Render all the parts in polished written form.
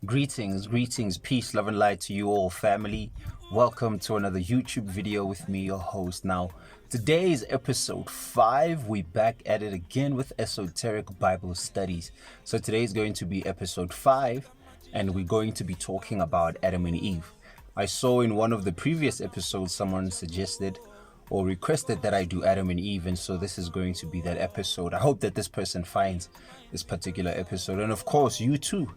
Greetings, peace, love and light to you all, family. Welcome to another YouTube video with me, your host. Now, today is episode 5. We back at it again with Esoteric Bible Studies. So today is going to be episode 5, and we're going to be talking about Adam and Eve. I saw in one of the previous episodes someone suggested or requested that I do Adam and Eve, and so this is going to be that episode. I hope that this person finds this particular episode, and of course you too.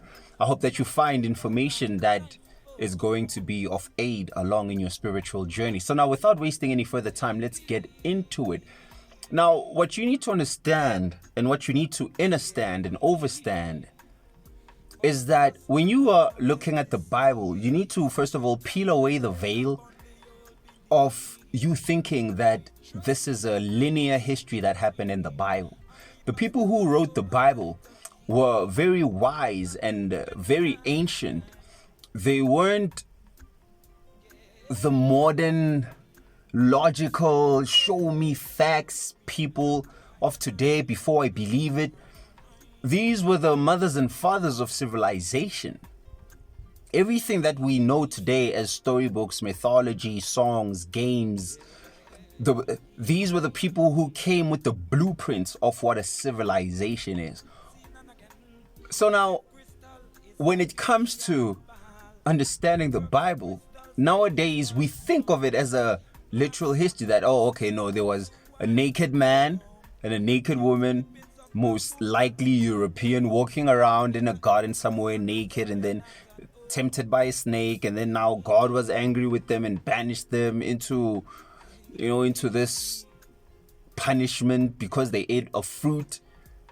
I hope that you find information that is going to be of aid along in your spiritual journey. So now, without wasting any further time, let's get into it. Now, what you need to understand and what you need to understand and overstand is that when you are looking at the Bible, you need to first of all peel away the veil of you thinking that this is a linear history that happened in the Bible. The people who wrote the Bible were very wise and very ancient. They weren't the modern, logical, show me facts people of today before I believe it. These were the mothers and fathers of civilization. Everything that we know today as storybooks, mythology, songs, games, these were the people who came with the blueprints of what a civilization is. So now, when it comes to understanding the Bible, nowadays we think of it as a literal history that, there was a naked man and a naked woman, most likely European, walking around in a garden somewhere naked and then tempted by a snake, and then now God was angry with them and banished them into this punishment because they ate a fruit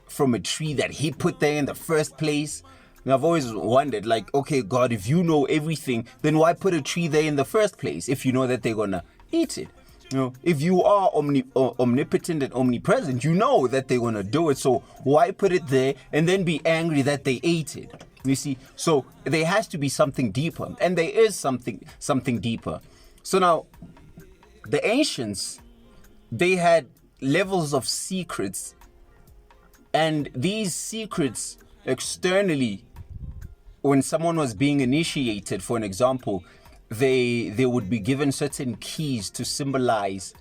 from a tree that he put there in the first place. And I've always wondered, okay, God, if you know everything, then why put a tree there in the first place if you know that they're gonna eat it? If you are omnipotent and omnipresent, you know that they're gonna do it. So why put it there and then be angry that they ate it? You see, so there has to be something deeper, and there is something deeper. So now, the ancients, they had levels of secrets, and these secrets externally, when someone was being initiated, for an example, they would be given certain keys to symbolize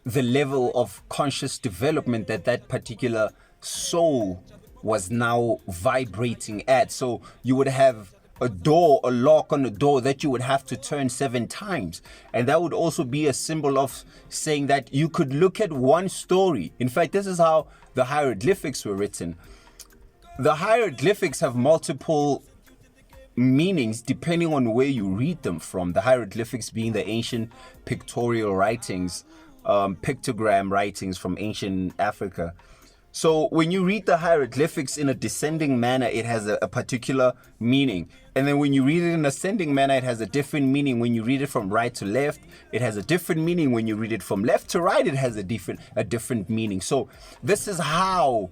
the level of conscious development that particular soul was now vibrating at. So you would have a lock on the door that you would have to turn 7 times. And that would also be a symbol of saying that you could look at one story. In fact, this is how the hieroglyphics were written. The hieroglyphics have multiple meanings depending on where you read them from. The hieroglyphics being the ancient pictorial writings, pictogram writings from ancient Africa. So when you read the hieroglyphics in a descending manner, it has a particular meaning. And then when you read it in ascending manner, it has a different meaning. When you read it from right to left, it has a different meaning. When you read it from left to right, it has a different meaning. So this is how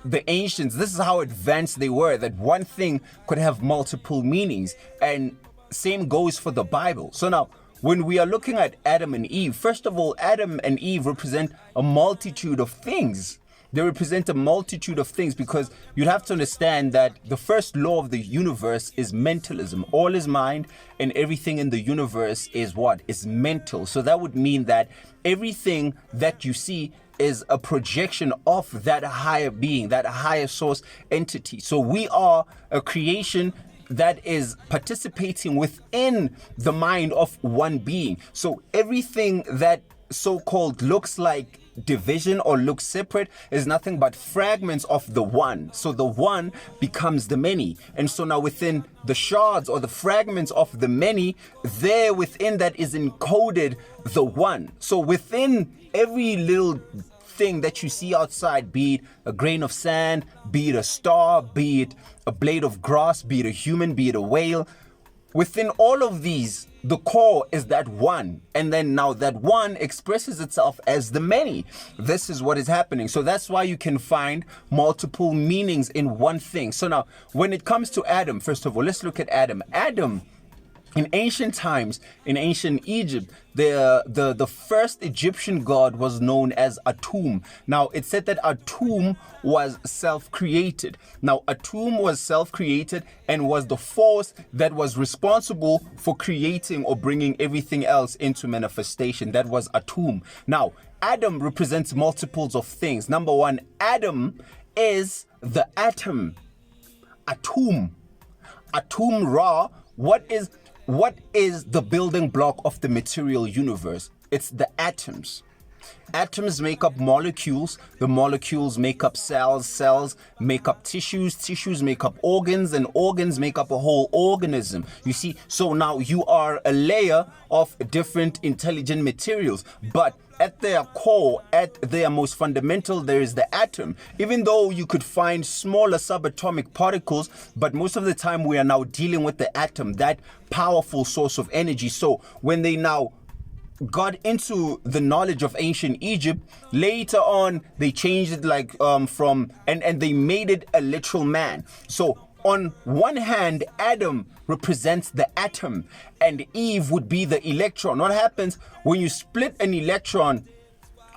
the ancients, this is how advanced they were, that one thing could have multiple meanings. And same goes for the Bible. So now, when we are looking at Adam and Eve, first of all, Adam and Eve represent a multitude of things. They represent a multitude of things because you'd have to understand that the first law of the universe is mentalism. All is mind, and everything in the universe is what? Is mental. So that would mean that everything that you see is a projection of that higher being, that higher source entity. So we are a creation that is participating within the mind of one being. So everything that so-called looks like division or looks separate is nothing but fragments of the one. So the one becomes the many. And so now within the shards or the fragments of the many, there within that is encoded the one. So within every little thing that you see outside, be it a grain of sand, be it a star, be it a blade of grass, be it a human, be it a whale, within all of these, the core is that one. And then now that one expresses itself as the many. This is what is happening. So that's why you can find multiple meanings in one thing. So now, when it comes to Adam, first of all, let's look at Adam. Adam In ancient times, in ancient Egypt, the first Egyptian god was known as Atum. Now, it said that Atum was self-created. Now, Atum was self-created and was the force that was responsible for creating or bringing everything else into manifestation. That was Atum. Now, Adam represents multiples of things. Number one, Adam is the atom. Atum. Atum Ra. What is the building block of the material universe? It's the atoms. Atoms make up molecules. The molecules make up cells. Cells make up tissues. Tissues make up organs, and organs make up a whole organism. You see, so now you are a layer of different intelligent materials, but at their core, at their most fundamental, there is the atom. Even though you could find smaller subatomic particles, but most of the time we are now dealing with the atom, that powerful source of energy. So when they now got into the knowledge of ancient Egypt, later on they changed it and they made it a literal man. So on one hand, Adam represents the atom and Eve would be the electron. What happens when you split an electron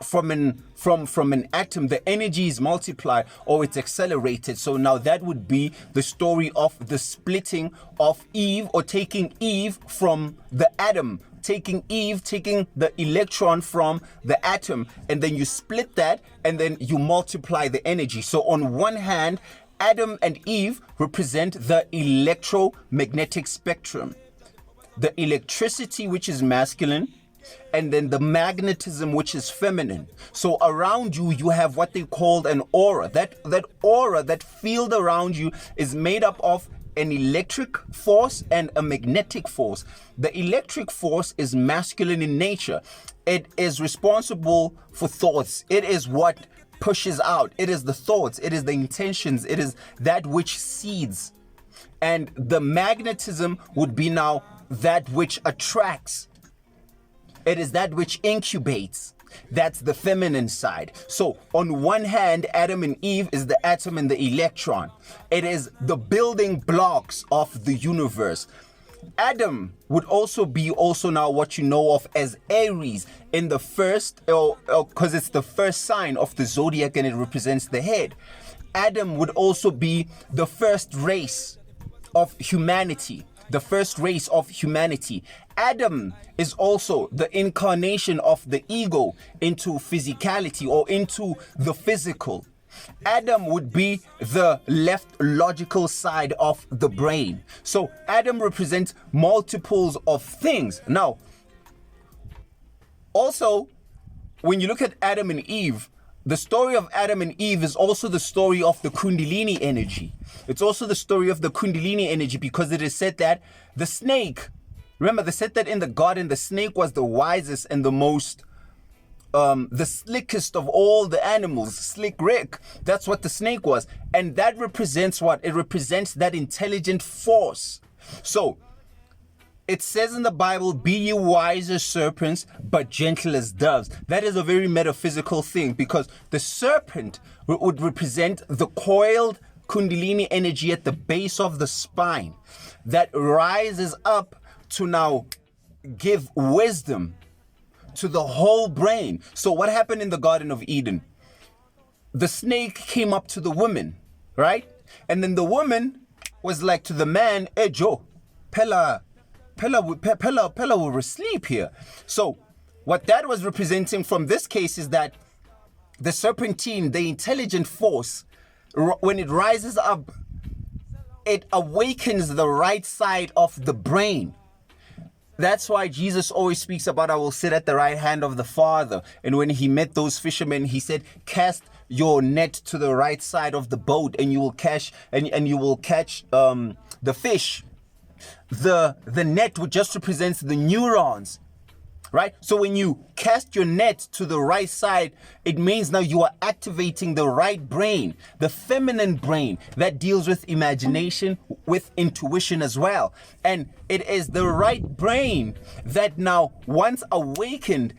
from an atom? The energy is multiplied or it's accelerated. So now that would be the story of the splitting of Eve, or taking Eve from the atom, taking the electron from the atom, and then you split that and then you multiply the energy. So on one hand, Adam and Eve represent the electromagnetic spectrum, the electricity, which is masculine, and then the magnetism, which is feminine. So around you, you have what they called an aura. That aura, that field around you, is made up of an electric force and a magnetic force. The electric force is masculine in nature. It is responsible for thoughts. It is what pushes out. It is the thoughts. It is the intentions. It is that which seeds. And the magnetism would be now that which attracts. It is that which incubates. That's the feminine side. So on one hand, Adam and Eve is the atom and the electron. It is the building blocks of the universe. Adam would also be now what you know of as Aries in the first, because it's the first sign of the zodiac and it represents the head. Adam would also be the first race of humanity. The first race of humanity. Adam is also the incarnation of the ego into physicality, or into the physical. Adam would be the left logical side of the brain. So Adam represents multiples of things. Now, also, when you look at Adam and Eve, the story of Adam and Eve is also the story of the Kundalini energy. It's also the story of the Kundalini energy, because it is said that the snake, remember they said that in the garden, the snake was the wisest and the most, the slickest of all the animals, Slick Rick. That's what the snake was. And that represents what? It represents that intelligent force. So it says in the Bible, be ye wise as serpents, but gentle as doves. That is a very metaphysical thing, because the serpent would represent the coiled Kundalini energy at the base of the spine that rises up to now give wisdom to the whole brain. So what happened in the Garden of Eden? The snake came up to the woman, right? And then the woman was like to the man, hey Joe, Pella will asleep here. So what that was representing from this case is that the serpentine, the intelligent force, when it rises up, it awakens the right side of the brain. That's why Jesus always speaks about, I will sit at the right hand of the Father. And when he met those fishermen, he said, cast your net to the right side of the boat and you will catch the fish. The net would just represents the neurons, right? So when you cast your net to the right side, it means now you are activating the right brain, the feminine brain that deals with imagination, with intuition as well. And it is the right brain that now, once awakened,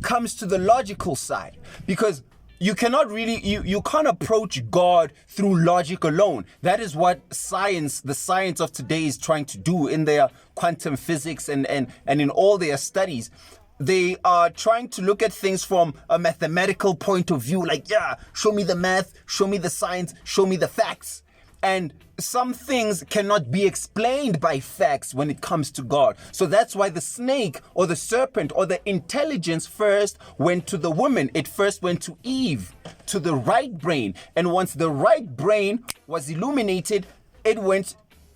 comes to the logical side. Because you cannot really, you can't approach God through logic alone. That is what the science of today is trying to do in their quantum physics and in all their studies. They are trying to look at things from a mathematical point of view, like, yeah, show me the math, show me the science, show me the facts. And some things cannot be explained by facts when it comes to God. So that's why the snake or the serpent or the intelligence first went to the woman. It first went to Eve, to the right brain. And once the right brain was illuminated,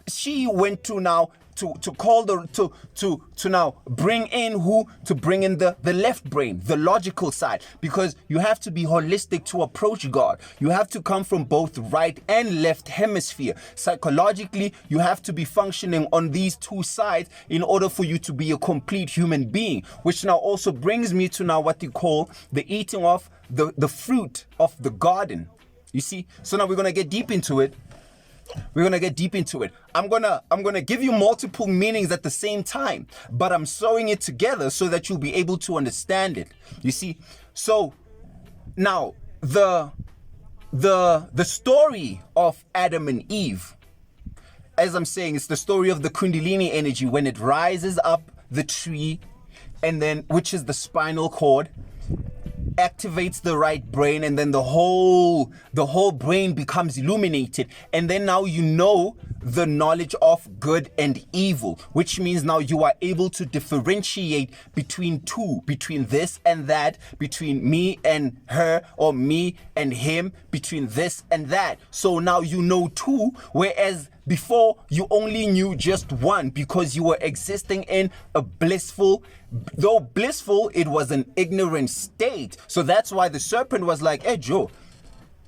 she went to now to call to now bring in the left brain, the logical side, because you have to be holistic to approach God. You have to come from both right and left hemisphere. Psychologically, you have to be functioning on these two sides in order for you to be a complete human being, which now also brings me to now what you call the eating of the fruit of the garden. You see? So now we're going to get deep into it. I'm gonna give you multiple meanings at the same time, but I'm sewing it together so that you'll be able to understand it. You see? So now the story of Adam and Eve, as I'm saying, it's the story of the Kundalini energy when it rises up the tree, and then, which is the spinal cord, activates the right brain, and then the whole brain becomes illuminated, and then now you know the knowledge of good and evil, which means now you are able to differentiate between this and that, between me and her, or me and him, between this and that. So now you know two, whereas before you only knew just one, because you were existing in a blissful, it was an ignorant state. So that's why the serpent was like, hey Joe,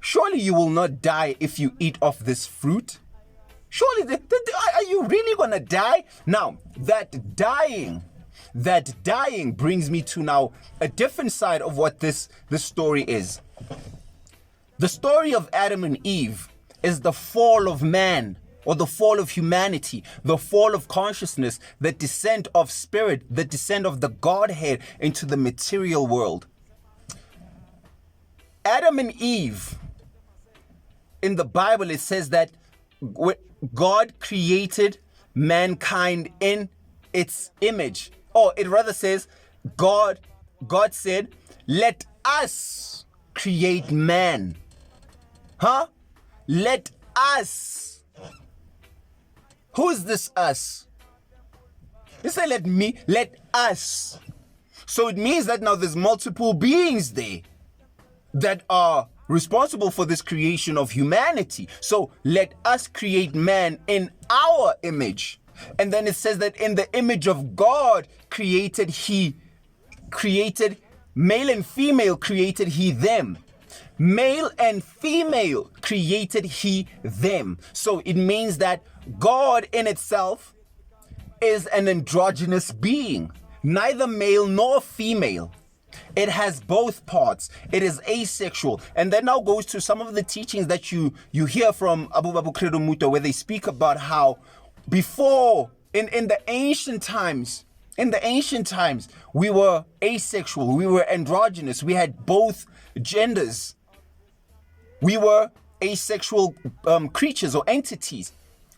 surely you will not die if you eat of this fruit. Surely, are you really gonna die? Now, that dying brings me to now a different side of what this story is. The story of Adam and Eve is the fall of man, or the fall of humanity, the fall of consciousness, the descent of spirit, the descent of the Godhead into the material world. Adam and Eve, in the Bible, it says that God created mankind in its image. Or it rather says, God said, let us create man. Let us. Who is this us? He said, let us. So it means that now there's multiple beings there that are responsible for this creation of humanity. So let us create man in our image. And then it says that in the image of God he created male and female, created he them. Male and female created he them. So it means that God in itself is an androgynous being, neither male nor female. It has both parts. It is asexual. And that now goes to some of the teachings that you hear from Abu Credo Muta, where they speak about how before, in the ancient times, we were asexual, we were androgynous, we had both genders. We were asexual creatures or entities.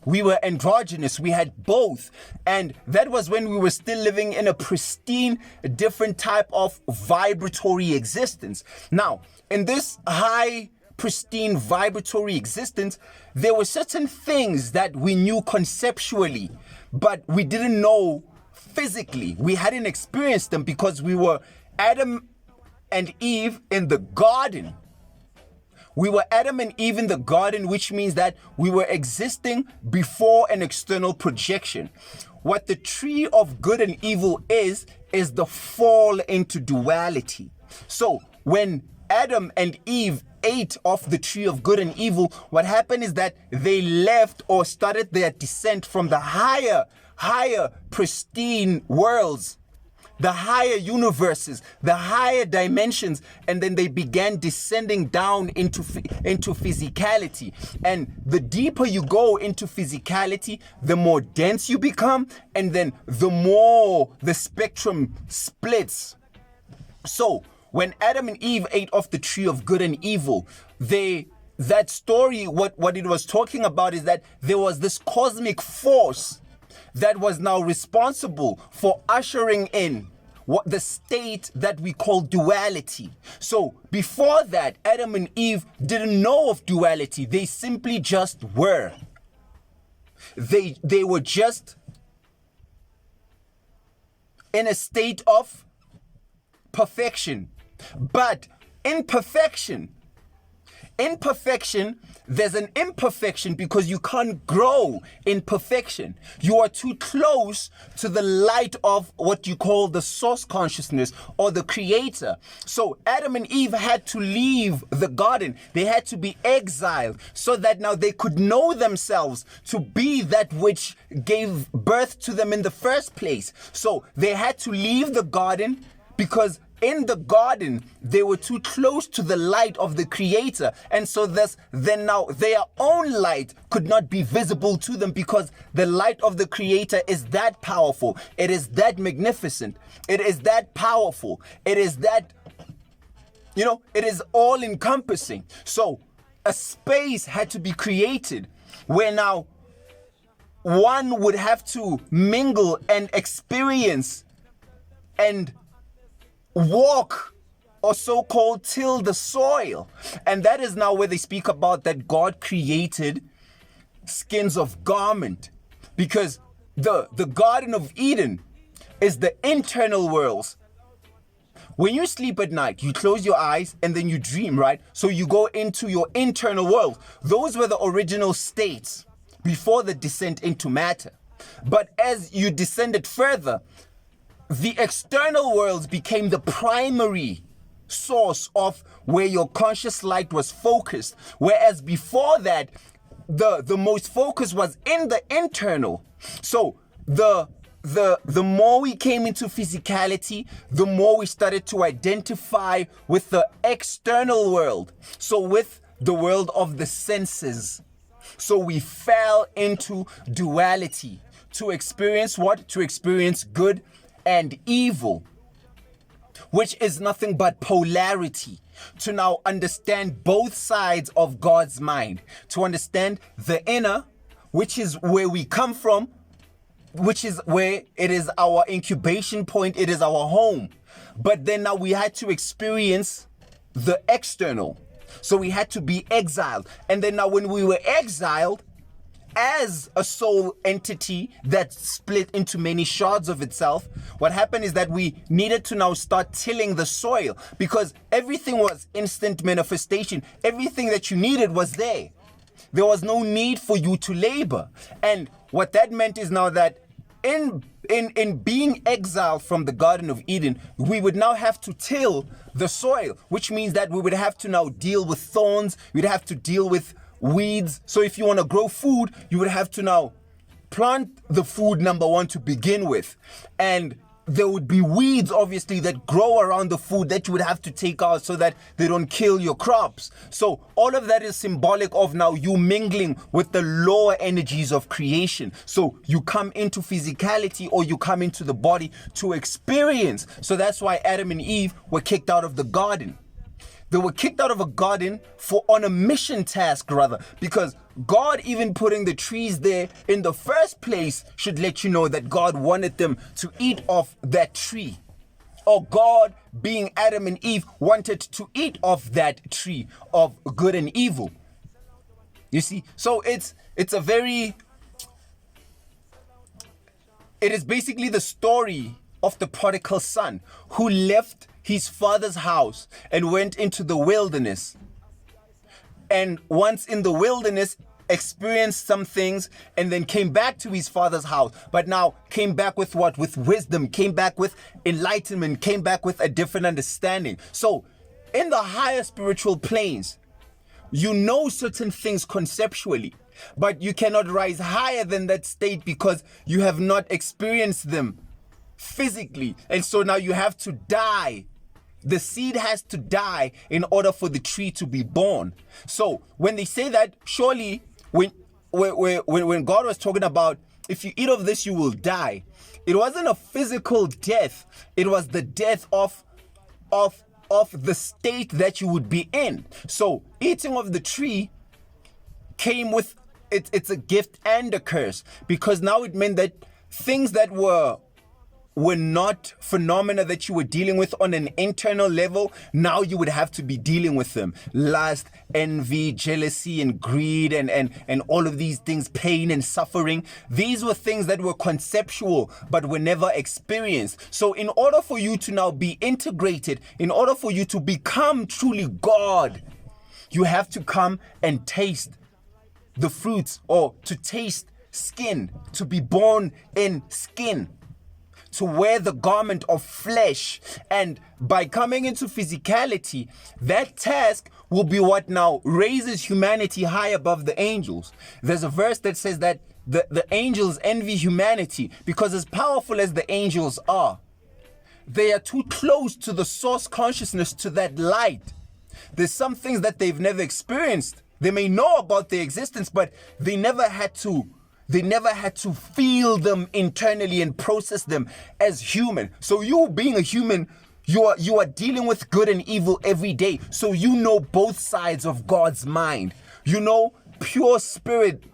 We were androgynous. We had both. And that was when we were still living in a pristine, different type of vibratory existence. Now, in this high, pristine, vibratory existence, there were certain things that we knew conceptually, but we didn't know physically. We hadn't experienced them because we were Adam and Eve in the garden. We were Adam and Eve in the garden, which means that we were existing before an external projection. What the tree of good and evil is the fall into duality. So when Adam and Eve ate of the tree of good and evil, what happened is that they left or started their descent from the higher, pristine worlds, the higher universes, the higher dimensions, and then they began descending down into physicality. And the deeper you go into physicality, the more dense you become, and then the more the spectrum splits. So when Adam and Eve ate of the tree of good and evil, that story, what it was talking about is that there was this cosmic force that was now responsible for ushering in what the state that we call duality. So before that, Adam and Eve didn't know of duality. They simply just were. They were just in a state of perfection. But in perfection, there's an imperfection because you can't grow in perfection. You are too close to the light of what you call the source consciousness or the creator. So Adam and Eve had to leave the garden. They had to be exiled so that now they could know themselves to be that which gave birth to them in the first place. So they had to leave the garden because in the garden, they were too close to the light of the Creator. And so then now their own light could not be visible to them because the light of the Creator is that powerful. It is that magnificent. It is that powerful. It is that, it is all encompassing. So a space had to be created where now one would have to mingle and experience and walk, or so-called till the soil. And that is now where they speak about that God created skins of garment, because the Garden of Eden is the internal worlds. When you sleep at night, you close your eyes and then you dream, right? So you go into your internal world. Those were the original states before the descent into matter. But as you descended further, the external worlds became the primary source of where your conscious light was focused. Whereas before that, the most focus was in the internal. So the more we came into physicality, the more we started to identify with the external world. So with the world of the senses. So we fell into duality to experience what? To experience good and evil, which is nothing but polarity. To now understand both sides of God's mind, to understand the inner, which is where we come from, which is where it is our incubation point, it is our home. But then now we had to experience the external. So we had to be exiled. And then now when we were exiled, as a soul entity that split into many shards of itself, what happened is that we needed to now start tilling the soil, because everything was instant manifestation. Everything that you needed was there. There was no need for you to labor. And what that meant is now that in being exiled from the Garden of Eden, we would now have to till the soil, which means that we would have to now deal with thorns. We'd have to deal with weeds. So if you want to grow food, you would have to now plant the food, number one, to begin with. And there would be weeds, obviously, that grow around the food that you would have to take out so that they don't kill your crops. So all of that is symbolic of now you mingling with the lower energies of creation. So you come into physicality, or you come into the body to experience. So that's why Adam and Eve were kicked out of the garden. They were kicked out of a garden on a mission task, rather, because God even putting the trees there in the first place should let you know that God wanted them to eat of that tree. Or God, being Adam and Eve, wanted to eat of that tree of good and evil. You see, so it is basically the story of the prodigal son who left his father's house and went into the wilderness. And once in the wilderness, experienced some things and then came back to his father's house. But now came back with what? With wisdom, came back with enlightenment, came back with a different understanding. So in the higher spiritual planes, you know certain things conceptually, but you cannot rise higher than that state because you have not experienced them physically. And so now you have to die. The seed has to die in order for the tree to be born. So when they say that, surely when God was talking about if you eat of this, you will die, it wasn't a physical death. It was the death of of the state that you would be in. So eating of the tree came with, it's a gift and a curse, because now it meant that things that were not phenomena that you were dealing with on an internal level, now you would have to be dealing with them. Lust, envy, jealousy, and greed, and all of these things, pain and suffering. These were things that were conceptual, but were never experienced. So in order for you to now be integrated, in order for you to become truly God, you have to come and taste the fruits, or to taste skin, to be born in skin, to wear the garment of flesh. And by coming into physicality, that task will be what now raises humanity high above the angels. There's a verse that says that the angels envy humanity because, as powerful as the angels are, they are too close to the source consciousness, to that light. There's some things that they've never experienced. They may know about their existence, but they never had to feel them internally and process them as human. So you being a human, you are dealing with good and evil every day. So you know both sides of God's mind. You know pure spirit,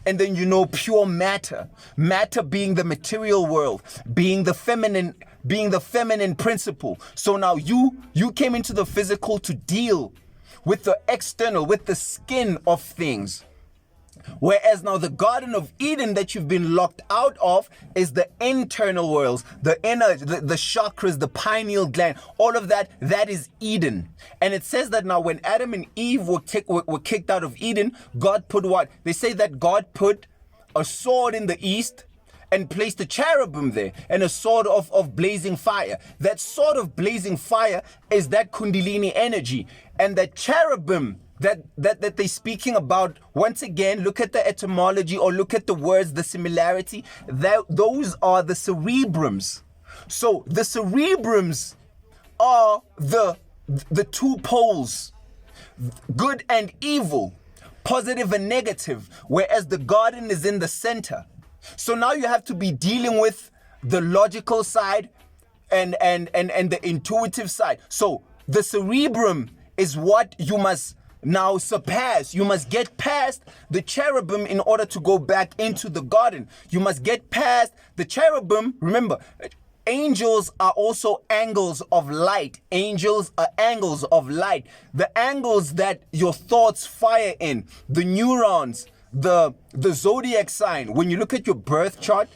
and then you know pure matter. Matter being the material world, being the feminine principle. So now you came into the physical to deal with the external, with the skin of things. Whereas now the Garden of Eden that you've been locked out of is the internal worlds, the inner, the chakras, the pineal gland, all of that is Eden. And it says that now when Adam and Eve were kicked out of Eden, God put what? They say that God put a sword in the east and placed a cherubim there, and a sword of blazing fire. That sword of blazing fire is that Kundalini energy. And that cherubim that they're speaking about, once again, look at the etymology, or look at the words, the similarity, those are the cerebrums. So the cerebrums are the two poles, good and evil, positive and negative, whereas the garden is in the center. So now you have to be dealing with the logical side and the intuitive side. So the cerebrum is what you must now surpass. You must get past the cherubim in order to go back into the garden. You must get past the cherubim. Remember, angels are also angles of light. Angels are angles of light. The angles that your thoughts fire in, the neurons, the zodiac sign. When you look at your birth chart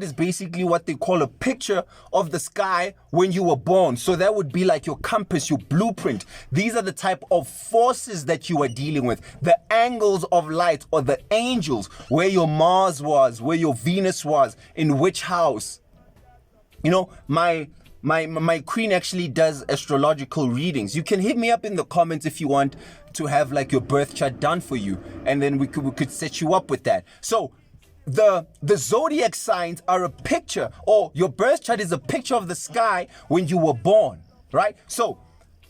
is basically what they call a picture of the sky when you were born. So that would be like your compass, your blueprint. These are the type of forces that you are dealing with. The angles of light, or the angels, where your Mars was, where your Venus was, in which house. You know, my queen actually does astrological readings. You can hit me up in the comments if you want to have like your birth chart done for you, and then we could set you up with that. So the zodiac signs are a picture, or your birth chart is a picture of the sky when you were born, right? So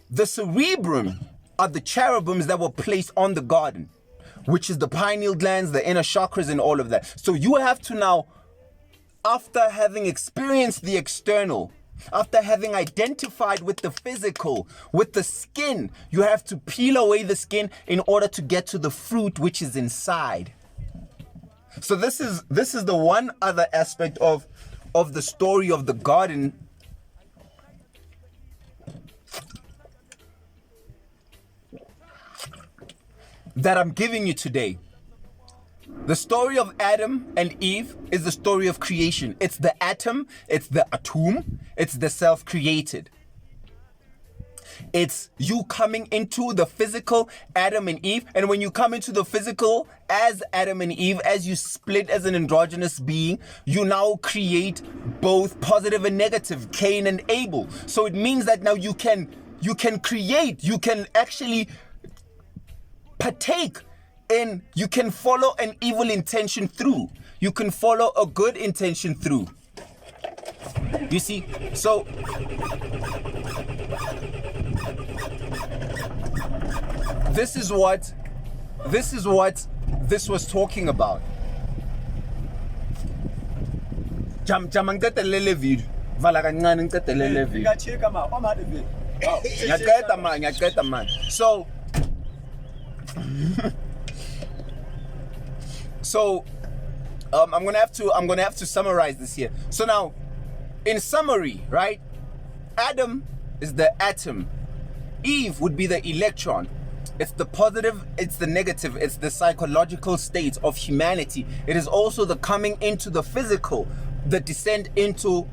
the cerebrum are the cherubims that were placed on the garden, which is the pineal glands, the inner chakras, and all of that. So you have to now, after having experienced the external, after having identified with the physical, with the skin, you have to peel away the skin in order to get to the fruit which is inside. So this is the one other aspect of the story of the garden that I'm giving you today. The story of Adam and Eve is the story of creation. It's the atom, it's the atom, it's the self-created. It's you coming into the physical Adam and Eve. And when you come into the physical as Adam and Eve, as you split as an androgynous being, you now create both positive and negative, Cain and Abel. So it means that now you can create, you can actually partake in, you can follow an evil intention through. You can follow a good intention through. You see, so this is what this was talking about. Jam ngicede lele video. Vala kancane ngicede lele video. Ngiyaqeda man. So I'm gonna have to summarize this here. So now, in summary, right? Adam is the atom. Eve would be the electron. It's the positive, it's the negative, it's the psychological state of humanity. It is also the coming into the physical, the descent into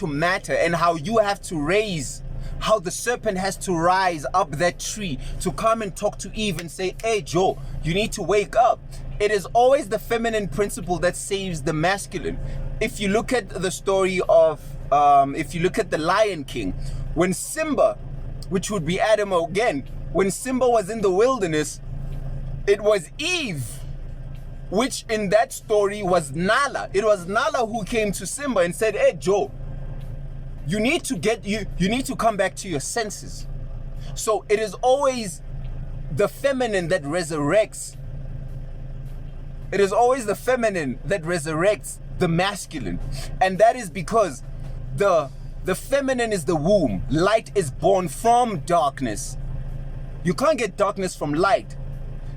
matter, and how you have to raise, how the serpent has to rise up that tree to come and talk to Eve and say, hey Joe, you need to wake up. It is always the feminine principle that saves the masculine. If you look at the story of, if you look at the Lion King, when Simba, which would be Adam again, when Simba was in the wilderness, it was Eve, which in that story was Nala. It was Nala who came to Simba and said, hey Joe, you need to come back to your senses. So it is always the feminine that resurrects. It is always the feminine that resurrects the masculine. And that is because the feminine is the womb. Light is born from darkness. You can't get darkness from light.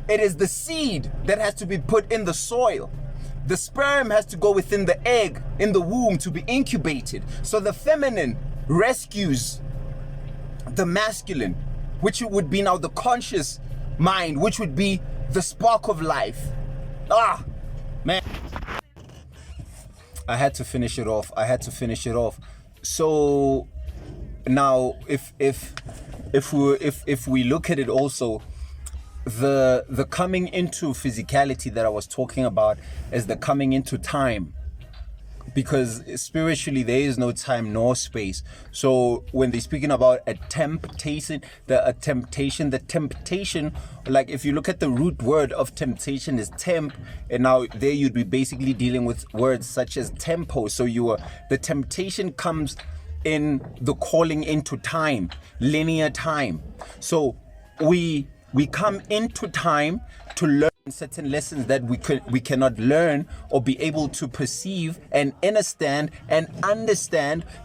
It is the seed that has to be put in the soil. The sperm has to go within the egg in the womb to be incubated. So the feminine rescues the masculine, which would be now the conscious mind, which would be the spark of life. Ah, man. I had to finish it off. So now if we look at it also, the coming into physicality that I was talking about is the coming into time, because spiritually there is no time nor space. So when they're speaking about a temptation, like if you look at the root word of temptation is temp, and now there you'd be basically dealing with words such as tempo. So the temptation comes in the calling into time, linear time. So we come into time to learn certain lessons that we cannot learn or be able to perceive and understand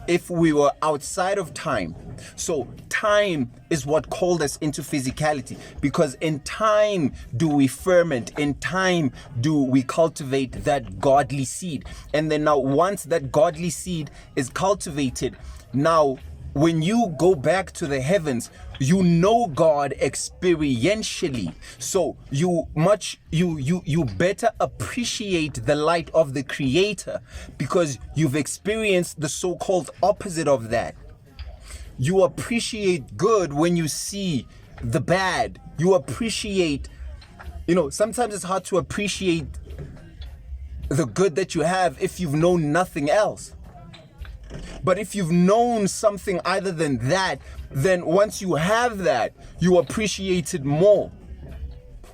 if we were outside of time. So time is what called us into physicality, because in time do we ferment, in time do we cultivate that godly seed. And then now once that godly seed is cultivated, now when you go back to the heavens, you know God experientially. So you better appreciate the light of the Creator, because you've experienced the so-called opposite of that. You appreciate good when you see the bad. You appreciate, sometimes it's hard to appreciate the good that you have if you've known nothing else. But if you've known something other than that, then once you have that, you appreciate it more.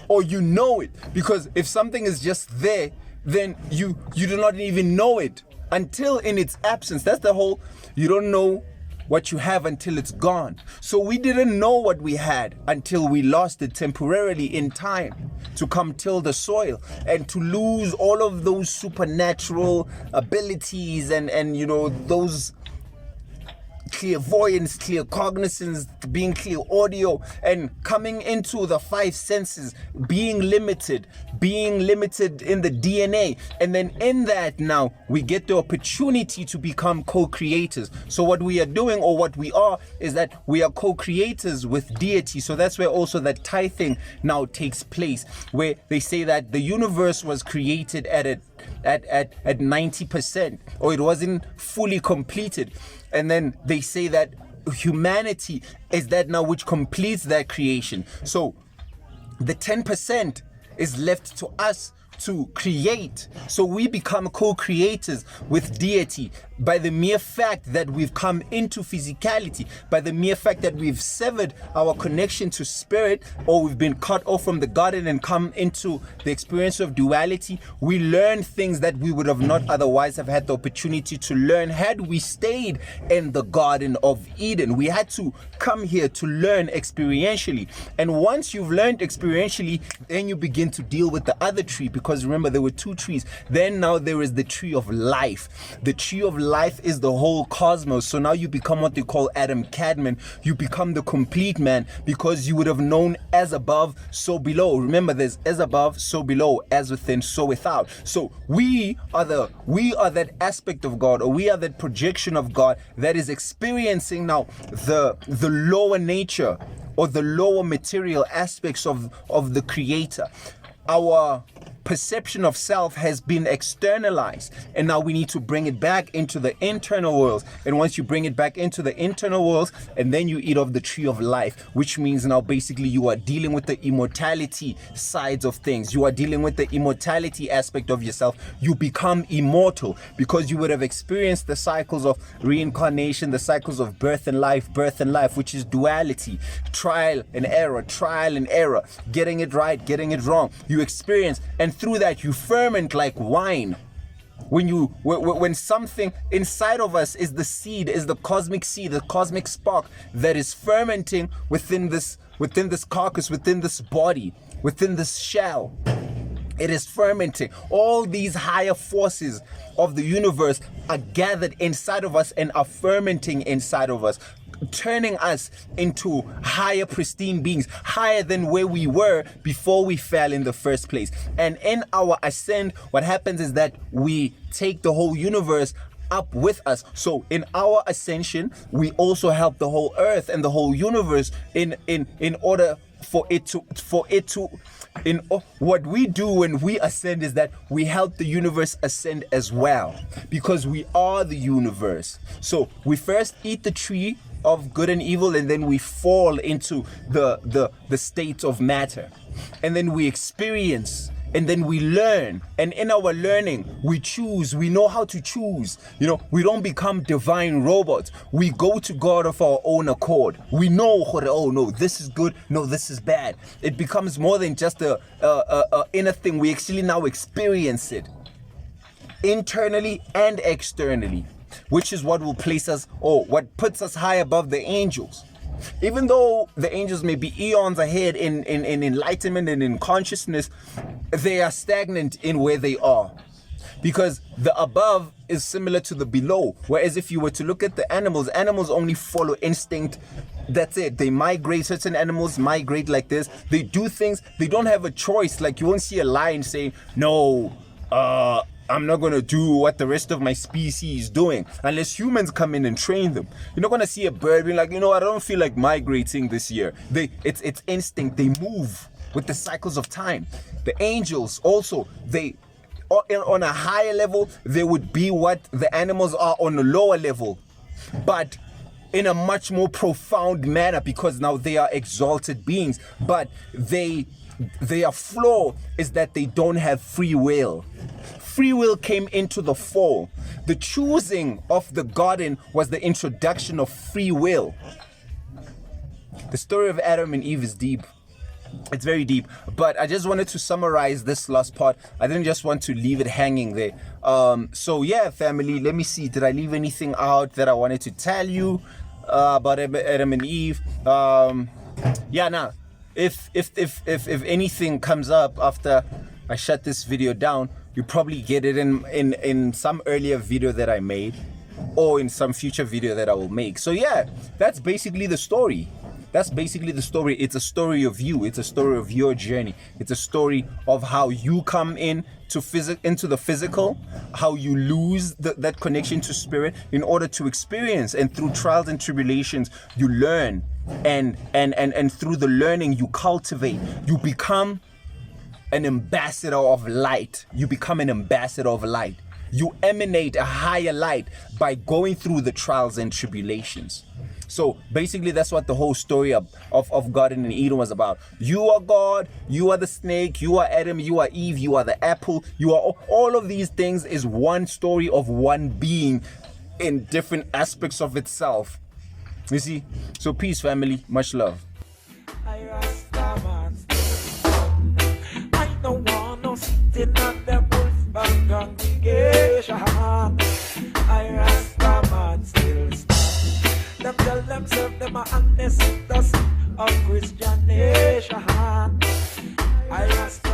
Or you know it. Because if something is just there, then you do not even know it until in its absence. That's the whole, you don't know what you have until it's gone. So we didn't know what we had until we lost it temporarily in time to come till the soil, and to lose all of those supernatural abilities and those clairvoyance, clear cognizance, being clear audio, and coming into the five senses, being limited in the DNA. And then in that now we get the opportunity to become co-creators. So what we are doing, or what we are, is that we are co-creators with deity. So that's where also that tithing now takes place, where they say that the universe was created at 90%, or it wasn't fully completed. And then they say that humanity is that now which completes that creation. So the 10% is left to us to create. So we become co-creators with deity by the mere fact that we've come into physicality, by the mere fact that we've severed our connection to spirit, or we've been cut off from the garden and come into the experience of duality. We learn things that we would have not otherwise have had the opportunity to learn had we stayed in the Garden of Eden. We had to come here to learn experientially. And once you've learned experientially, then you begin to deal with the other tree, because because remember there were two trees. Then now there is the tree of life. The tree of life is the whole cosmos. So now you become what they call Adam Kadmon. You become the complete man, because you would have known as above, so below. Remember, there's as above, so below, as within, so without. So we are that aspect of God, or we are that projection of God that is experiencing now the lower nature or the lower material aspects of the Creator. Our perception of self has been externalized, and now we need to bring it back into the internal worlds. And once you bring it back into the internal worlds, and then you eat of the tree of life, which means now basically you are dealing with the immortality sides of things. You are dealing with the immortality aspect of yourself. You become immortal because you would have experienced the cycles of reincarnation, the cycles of birth and life, which is duality, trial and error, getting it right, getting it wrong. You experience, and through that you ferment like wine. When something inside of us is the seed, is the cosmic seed, the cosmic spark that is fermenting within this carcass, within this body, within this shell. It is fermenting. All these higher forces of the universe are gathered inside of us and are fermenting inside of us, turning us into higher pristine beings, higher than where we were before we fell in the first place. And in our ascent, what happens is that we take the whole universe up with us. So in our ascension, we also help the whole earth and the whole universe in order for it to what we do when we ascend is that we help the universe ascend as well, because we are the universe. So we first eat the tree of good and evil, and then we fall into the state of matter, and then we experience, and then we learn, and in our learning we choose. We know how to choose. We don't become divine robots. We go to God of our own accord. We know, oh no, this is good, no, this is bad. It becomes more than just a inner thing. We actually now experience it internally and externally, which is what will place us, or what puts us high above the angels. Even though the angels may be eons ahead in enlightenment and in consciousness, they are stagnant in where they are, because the above is similar to the below. Whereas if you were to look at the animals only follow instinct. That's it. They migrate. Certain animals migrate like this. They do things. They don't have a choice. Like you won't see a lion saying, no, I'm not going to do what the rest of my species is doing, unless humans come in and train them. You're not going to see a bird being like, I don't feel like migrating this year. It's instinct. They move with the cycles of time. The angels also, they on a higher level, they would be what the animals are on a lower level, but in a much more profound manner, because now they are exalted beings. But their flaw is that they don't have free will. Free will came into the fall. The choosing of the garden was the introduction of free will. The story of Adam and Eve is deep. It's very deep, but I just wanted to summarize this last part. I didn't just want to leave it hanging there. So yeah, family, let me see. Did I leave anything out that I wanted to tell you about Adam and Eve? If anything comes up after I shut this video down, you probably get it in some earlier video that I made, or in some future video that I will make. So yeah, that's basically the story. It's a story of you. It's a story of your journey. It's a story of how you come into the physical, how you lose that connection to spirit in order to experience, and through trials and tribulations you learn, and through the learning you cultivate. You become an ambassador of light. You emanate a higher light by going through the trials and tribulations. So basically that's what the whole story of Garden and Eden was about. You are God, you are the snake, you are Adam, you are Eve, you are the apple, you are all of these things is one story of one being in different aspects of itself. You see? So peace, family, much love. I don't want no sitting at the Wolfgang congregation. I rasta man still stand. Them tell themselves them are ancestors of Christian nation. I rasta